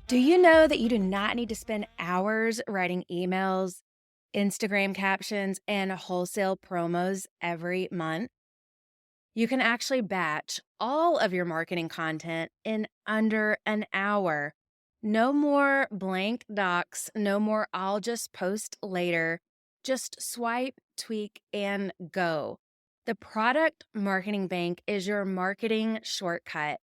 Do you know that you do not need to spend hours writing emails, Instagram captions, and wholesale promos every month? You can actually batch all of your marketing content in under an hour. No more blank docs, no more I'll just post later. Just swipe, tweak, and go. The Product Marketing Bank is your marketing shortcut.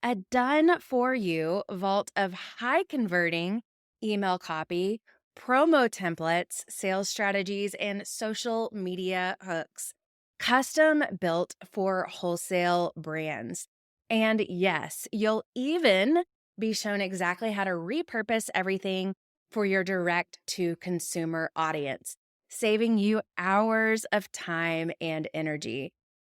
A done for you vault of high converting email copy, promo templates, sales strategies, and social media hooks, custom built for wholesale brands. And yes, you'll even be shown exactly how to repurpose everything for your direct to consumer audience, saving you hours of time and energy.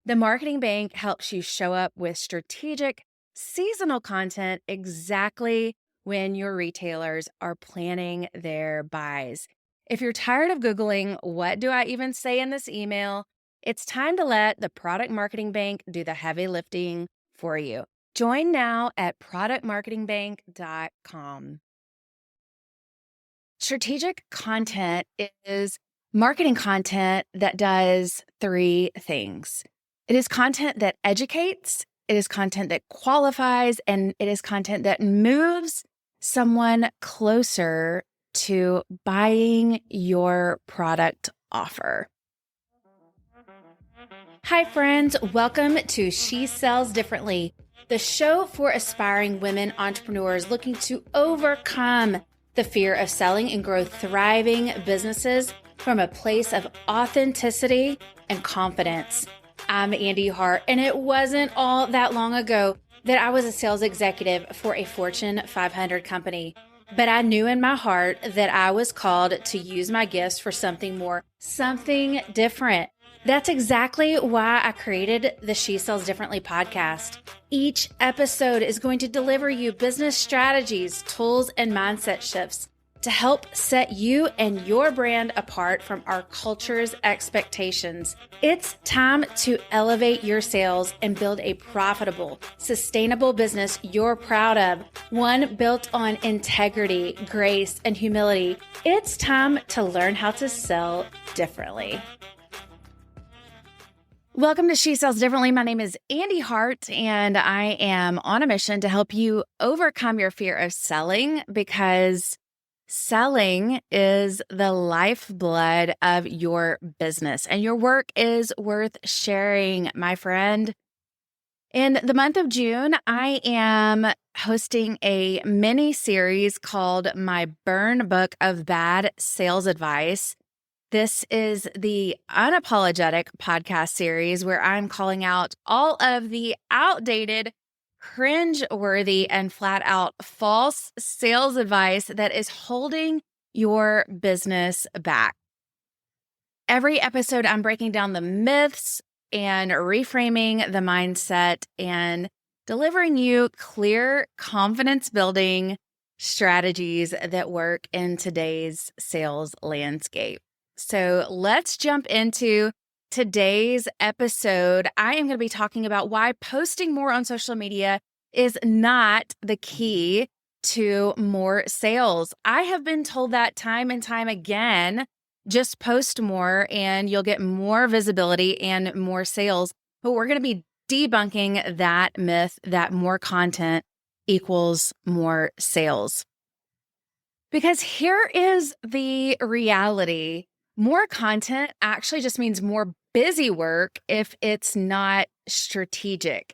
The Marketing Bank helps you show up with strategic seasonal content exactly when your retailers are planning their buys. If you're tired of Googling, what do I even say in this email? It's time to let the Product Marketing Bank do the heavy lifting for you. Join now at productmarketingbank.com. Strategic content is marketing content that does three things. It is content that educates, it is content that qualifies, and it is content that moves someone closer to buying your product offer. Hi, friends. Welcome to She Sells Differently, the show for aspiring women entrepreneurs looking to overcome the fear of selling and grow thriving businesses from a place of authenticity and confidence. I'm Andee Hart, and it wasn't all that long ago that I was a sales executive for a Fortune 500 company. But I knew in my heart that I was called to use my gifts for something more, something different. That's exactly why I created the She Sells Differently podcast. Each episode is going to deliver you business strategies, tools, and mindset shifts to help set you and your brand apart from our culture's expectations. It's time to elevate your sales and build a profitable, sustainable business you're proud of, one built on integrity, grace, and humility. It's time to learn how to sell differently. Welcome to She Sells Differently. My name is Andee Hart, and I am on a mission to help you overcome your fear of selling, because selling is the lifeblood of your business, and your work is worth sharing, my friend. In the month of June, I am hosting a mini series called My Burn Book of Bad Sales Advice. This is the Unapologetic podcast series where I'm calling out all of the outdated, cringe-worthy, and flat-out false sales advice that is holding your business back. Every episode, I'm breaking down the myths and reframing the mindset and delivering you clear, confidence-building strategies that work in today's sales landscape. So let's jump into today's episode. I am going to be talking about why posting more on social media is not the key to more sales. I have been told that time and time again. Just post more and you'll get more visibility and more sales. But we're going to be debunking that myth that more content equals more sales. Because here is the reality. More content actually just means more busy work if it's not strategic.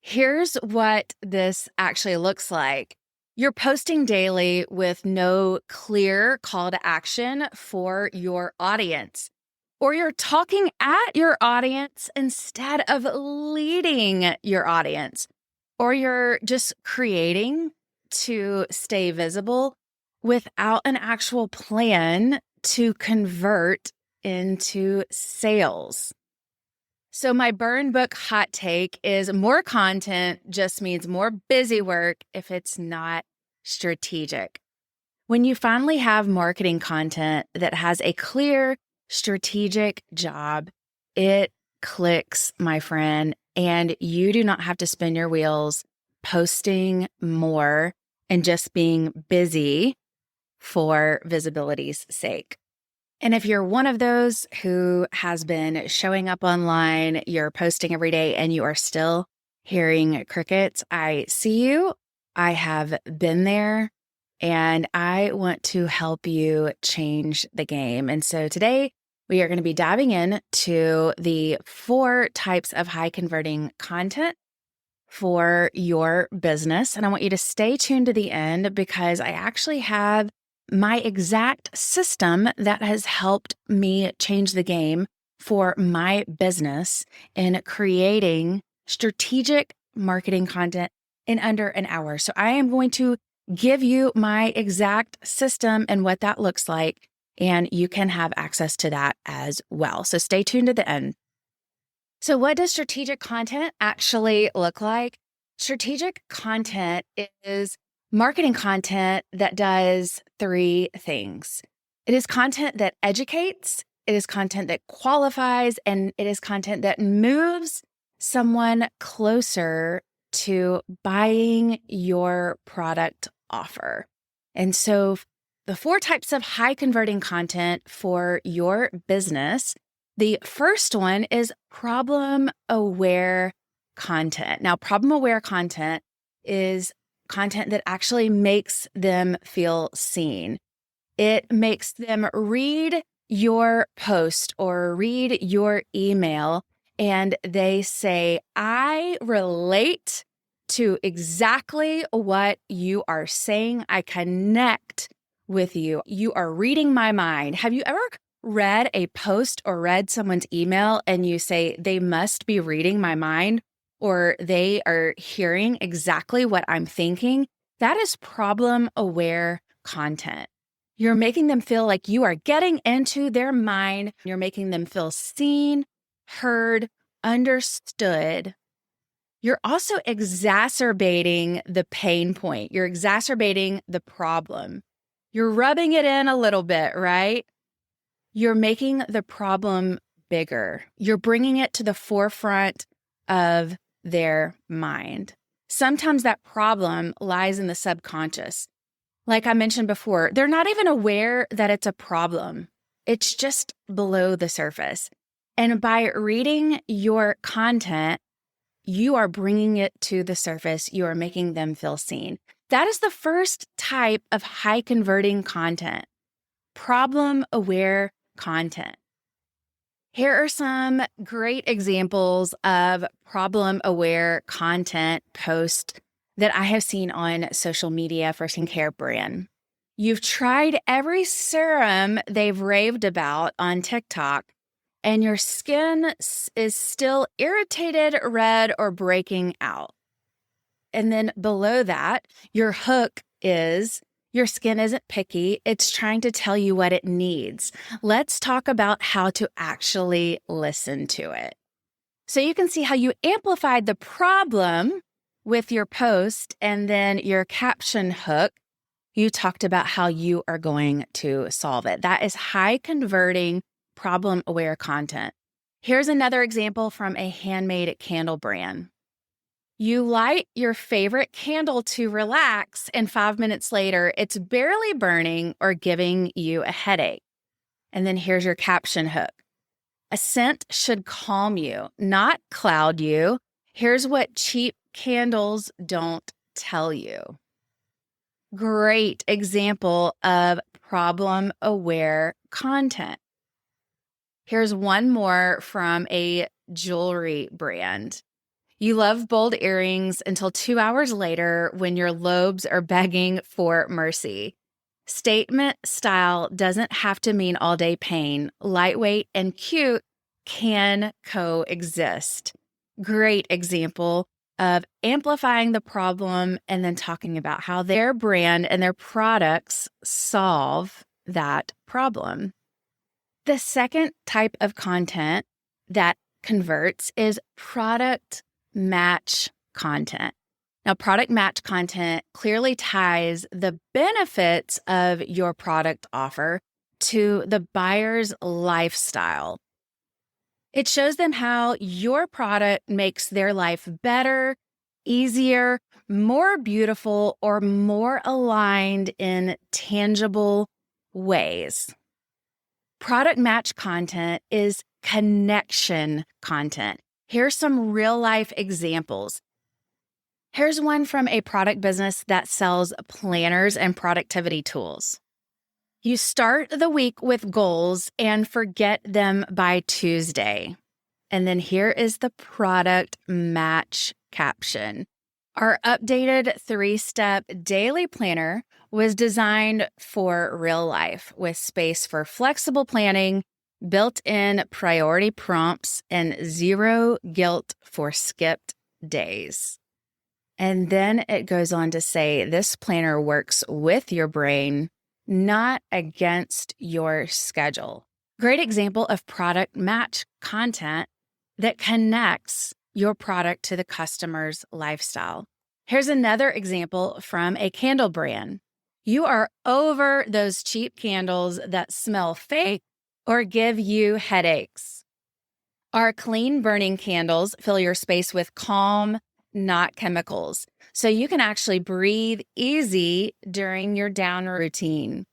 Here's what this actually looks like. You're posting daily with no clear call to action for your audience, or you're talking at your audience instead of leading your audience, or you're just creating to stay visible without an actual plan to convert into sales. So my burn book hot take is more content just means more busy work if it's not strategic. When you finally have marketing content that has a clear strategic job, it clicks, my friend, and you do not have to spin your wheels posting more and just being busy for visibility's sake. And if you're one of those who has been showing up online, you're posting every day, and you are still hearing crickets, I see you. I have been there, and I want to help you change the game. And so today we are going to be diving into the 4 types of high converting content for your business. And I want you to stay tuned to the end because I actually have my exact system that has helped me change the game for my business in creating strategic marketing content in under an hour. So I am going to give you my exact system and what that looks like, and you can have access to that as well. So stay tuned to the end. So what does strategic content actually look like? Strategic content is marketing content that does 3 things. It is content that educates, it is content that qualifies, and it is content that moves someone closer to buying your product offer. And so the 4 types of high converting content for your business. The first one is problem-aware content. Now, problem-aware content is content that actually makes them feel seen. It makes them read your post or read your email, and they say, I relate to exactly what you are saying. I connect with you. You are reading my mind. Have you ever read a post or read someone's email and you say, they must be reading my mind, or they are hearing exactly what I'm thinking? That is problem-aware content. You're making them feel like you are getting into their mind. You're making them feel seen, heard, understood. You're also exacerbating the pain point. You're exacerbating the problem. You're rubbing it in a little bit, right? You're making the problem bigger. You're bringing it to the forefront of their mind. Sometimes that problem lies in the subconscious. Like I mentioned before, they're not even aware that it's a problem. It's just below the surface. And by reading your content, you are bringing it to the surface. You are making them feel seen. That is the first type of high converting content, problem-aware content. Here are some great examples of problem-aware content posts that I have seen on social media for skincare brand. You've tried every serum they've raved about on TikTok, and your skin is still irritated, red, or breaking out. And then below that, your hook is your skin isn't picky. It's trying to tell you what it needs. Let's talk about how to actually listen to it. So you can see how you amplified the problem with your post, and then your caption hook, you talked about how you are going to solve it. That is high converting, problem-aware content. Here's another example from a handmade candle brand. You light your favorite candle to relax, and 5 minutes later, it's barely burning or giving you a headache. And then here's your caption hook. A scent should calm you, not cloud you. Here's what cheap candles don't tell you. Great example of problem-aware content. Here's one more from a jewelry brand. You love bold earrings until 2 hours later when your lobes are begging for mercy. Statement style doesn't have to mean all-day pain. Lightweight and cute can coexist. Great example of amplifying the problem and then talking about how their brand and their products solve that problem. The second type of content that converts is product match content. Now, product match content clearly ties the benefits of your product offer to the buyer's lifestyle. It shows them how your product makes their life better, easier, more beautiful or more aligned in tangible ways. Product match content is connection content. Here's some real life examples. Here's one from a product business that sells planners and productivity tools. You start the week with goals and forget them by Tuesday. And then here is the product match caption. Our updated 3-step daily planner was designed for real life with space for flexible planning, built-in priority prompts, and zero guilt for skipped days. And then it goes on to say this planner works with your brain, not against your schedule. Great example of product match content that connects your product to the customer's lifestyle. Here's another example from a candle brand. You are over those cheap candles that smell fake or give you headaches. Our clean burning candles fill your space with calm, not chemicals, so you can actually breathe easy during your down routine.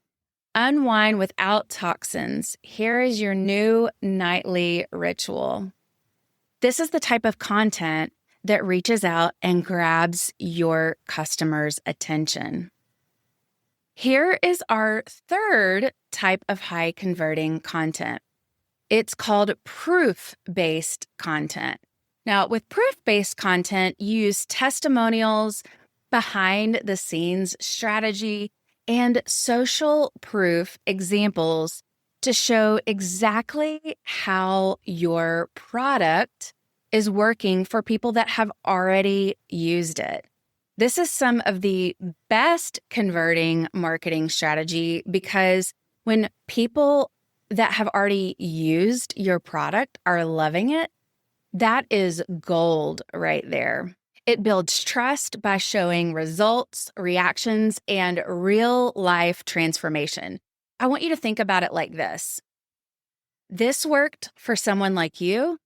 Unwind without toxins. Here is your new nightly ritual. This is the type of content that reaches out and grabs your customer's attention. Here is our third type of high converting content. It's called proof-based content. Now, with proof-based content, you use testimonials, behind the scenes strategy, and social proof examples to show exactly how your product is working for people that have already used it. This is some of the best converting marketing strategy because when people that have already used your product are loving it, that is gold right there. It builds trust by showing results, reactions, and real life transformation. I want you to think about it like this. This worked for someone like you.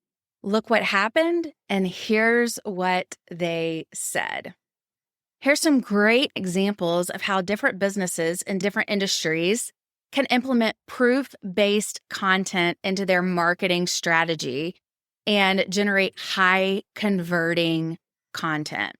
Look what happened, and here's what they said. Here's some great examples of how different businesses in different industries can implement proof-based content into their marketing strategy and generate high converting content.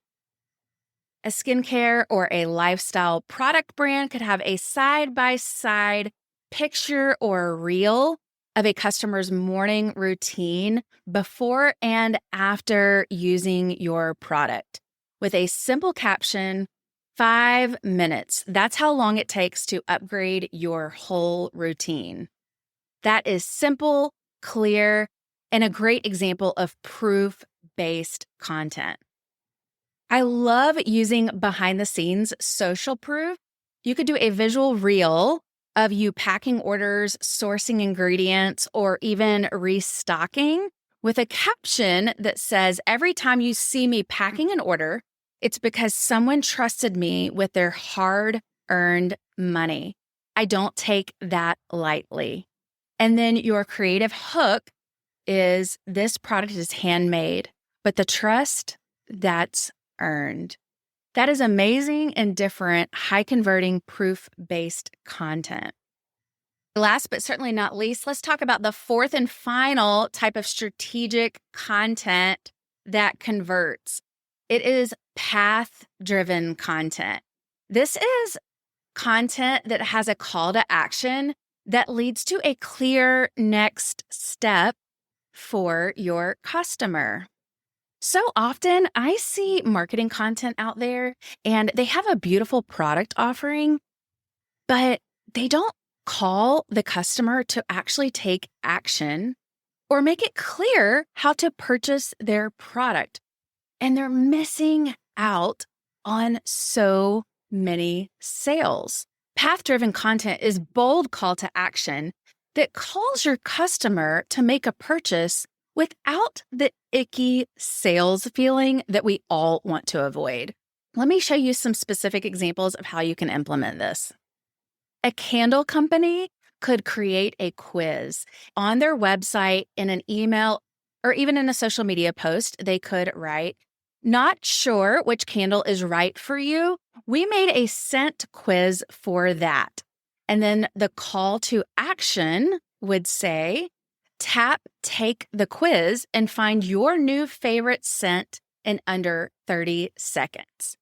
A skincare or a lifestyle product brand could have a side-by-side picture or reel of a customer's morning routine before and after using your product with a simple caption, 5 minutes. That's how long it takes to upgrade your whole routine. That is simple, clear, and a great example of proof-based content. I love using behind the scenes social proof. You could do a visual reel of you packing orders, sourcing ingredients, or even restocking with a caption that says, every time you see me packing an order, it's because someone trusted me with their hard-earned money. I don't take that lightly. And then your creative hook is this product is handmade, but the trust that's earned. That is amazing and different, high converting, proof-based content. Last but certainly not least, let's talk about the fourth and final type of strategic content that converts. It is path-driven content. This is content that has a call to action that leads to a clear next step for your customer. So often I see marketing content out there and they have a beautiful product offering, but they don't call the customer to actually take action or make it clear how to purchase their product. And they're missing out on so many sales. Path-driven content is bold call to action that calls your customer to make a purchase without the icky sales feeling that we all want to avoid. Let me show you some specific examples of how you can implement this. A candle company could create a quiz on their website, in an email, or even in a social media post. They could write, Not sure which candle is right for you? We made a scent quiz for that. And then the call to action would say, take the quiz and find your new favorite scent in under 30 seconds.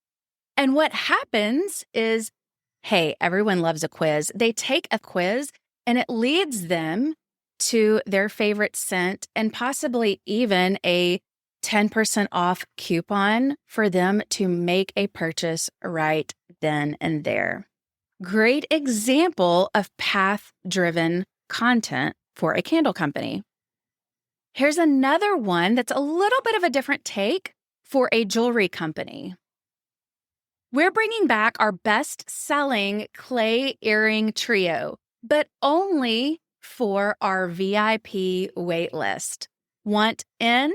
And what happens is, hey, everyone loves a quiz. They take a quiz and it leads them to their favorite scent and possibly even a 10% off coupon for them to make a purchase right then and there. Great example of path-driven content for a candle company. Here's another one that's a little bit of a different take for a jewelry company. We're bringing back our best-selling clay earring trio, but only for our VIP wait list. Want in?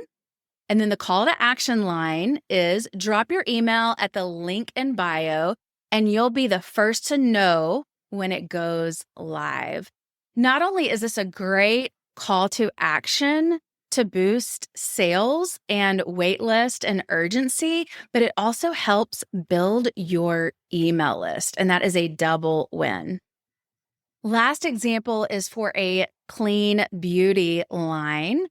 And then the call to action line is drop your email at the link in bio, and you'll be the first to know when it goes live. Not only is this a great call to action to boost sales and wait list and urgency, but it also helps build your email list, and that is a double win. Last example is for a clean beauty line.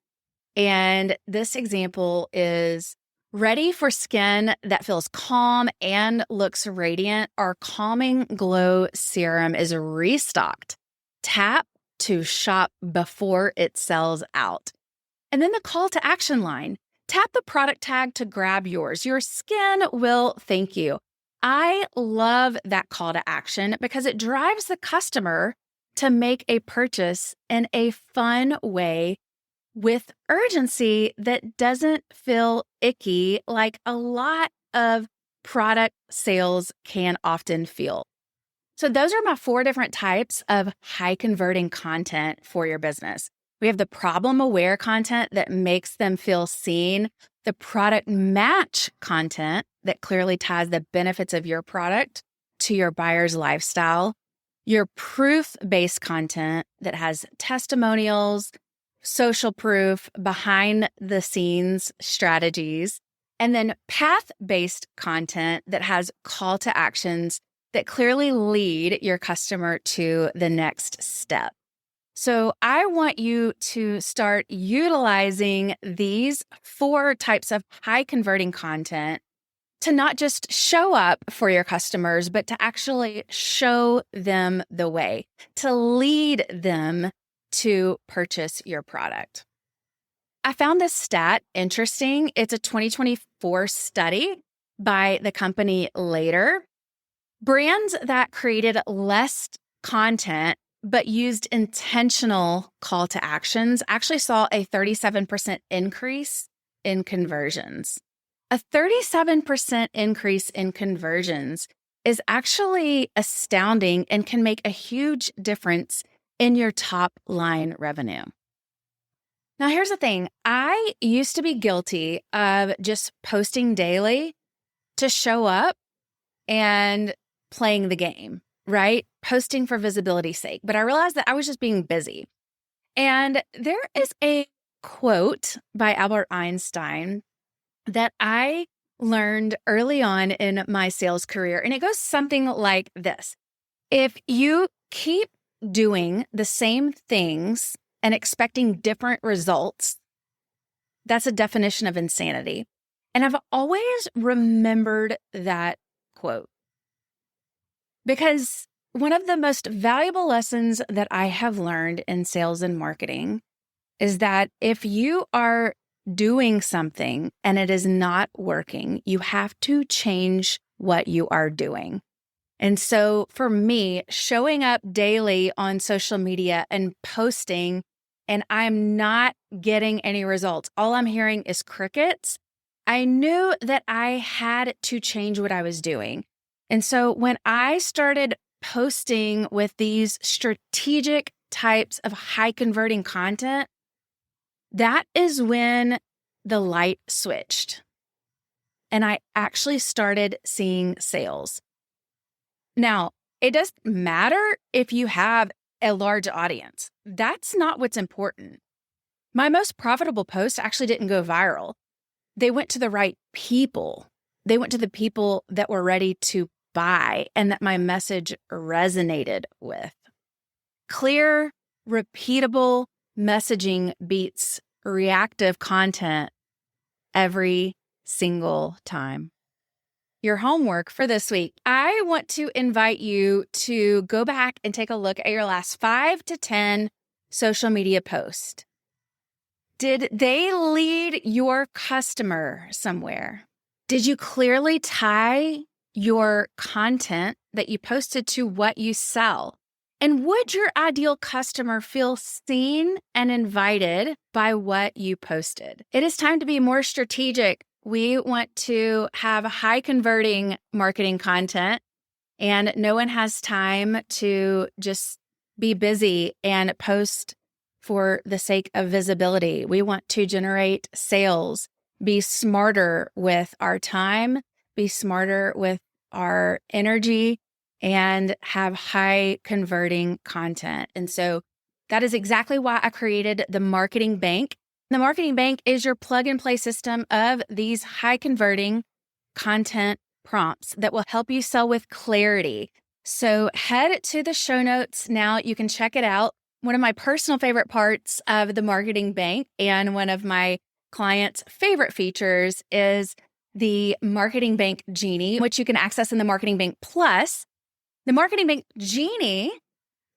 And this example is ready for skin that feels calm and looks radiant. Our Calming Glow Serum is restocked. Tap to shop before it sells out. And then the call to action line. Tap the product tag to grab yours. Your skin will thank you. I love that call to action because it drives the customer to make a purchase in a fun way with urgency that doesn't feel icky like a lot of product sales can often feel. So those are my 4 different types of high converting content for your business. We have the problem aware content that makes them feel seen, the product match content that clearly ties the benefits of your product to your buyer's lifestyle, your proof-based content that has testimonials, social proof, behind the scenes strategies, and then path-based content that has call to actions that clearly lead your customer to the next step. So I want you to start utilizing these 4 types of high converting content to not just show up for your customers, but to actually show them the way, to lead them to purchase your product. I found this stat interesting. It's a 2024 study by the company Later. Brands that created less content but used intentional call to actions actually saw a 37% increase in conversions. A 37% increase in conversions is actually astounding and can make a huge difference in your top line revenue. Now, here's the thing. I used to be guilty of just posting daily to show up and playing the game, right? Posting for visibility's sake. But I realized that I was just being busy. And there is a quote by Albert Einstein that I learned early on in my sales career. And it goes something like this. If you keep doing the same things and expecting different results, that's a definition of insanity. And I've always remembered that quote because one of the most valuable lessons that I have learned in sales and marketing is that if you are doing something and it is not working, you have to change what you are doing. And so for me, showing up daily on social media and posting, and I'm not getting any results, all I'm hearing is crickets, I knew that I had to change what I was doing. And so when I started posting with these strategic types of high converting content, that is when the light switched. And I actually started seeing sales. Now, it doesn't matter if you have a large audience. That's not what's important. My most profitable post actually didn't go viral. they went to the right people. They went to the people that were ready to buy and that my message resonated with. Clear, repeatable messaging beats reactive content every single time. Your homework for this week. I want to invite you to go back and take a look at your last 5 to 10 social media posts. Did they lead your customer somewhere? Did you clearly tie your content that you posted to what you sell? And would your ideal customer feel seen and invited by what you posted? It is time to be more strategic. We want to have high converting marketing content, and no one has time to just be busy and post for the sake of visibility. We want to generate sales, be smarter with our time, be smarter with our energy, and have high converting content. And so that is exactly why I created the Marketing Bank. The Marketing Bank is your plug and play system of these high converting content prompts that will help you sell with clarity. So head to the show notes now. You can check it out. One of my personal favorite parts of the Marketing Bank and one of my clients' favorite features is the Marketing Bank Genie, which you can access in the Marketing Bank Plus. The Marketing Bank Genie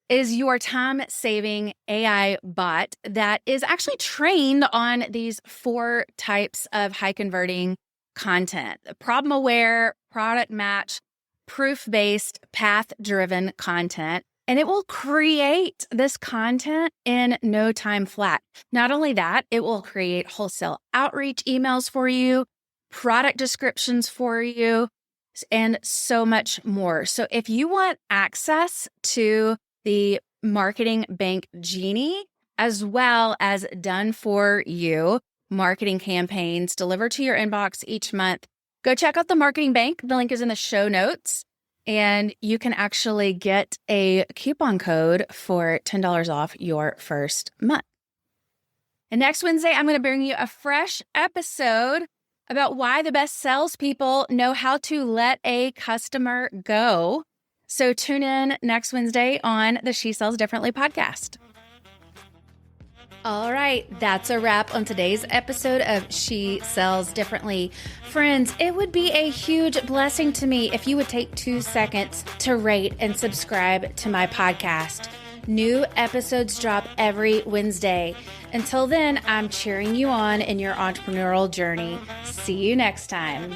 is your time-saving AI bot that is actually trained on these 4 types of high-converting content: problem-aware, product match, proof-based, path-driven content. And it will create this content in no time flat. Not only that, it will create wholesale outreach emails for you, product descriptions for you, and so much more. So if you want access to the Marketing Bank Genie, as well as done for you marketing campaigns delivered to your inbox each month, go check out the Marketing Bank. The link is in the show notes, and you can actually get a coupon code for $10 off your first month. And next Wednesday, I'm going to bring you a fresh episode about why the best salespeople know how to let a customer go. So tune in next Wednesday on the She Sells Differently podcast. All right, that's a wrap on today's episode of She Sells Differently. Friends, it would be a huge blessing to me if you would take 2 seconds to rate and subscribe to my podcast. New episodes drop every Wednesday. Until then, I'm cheering you on in your entrepreneurial journey. See you next time.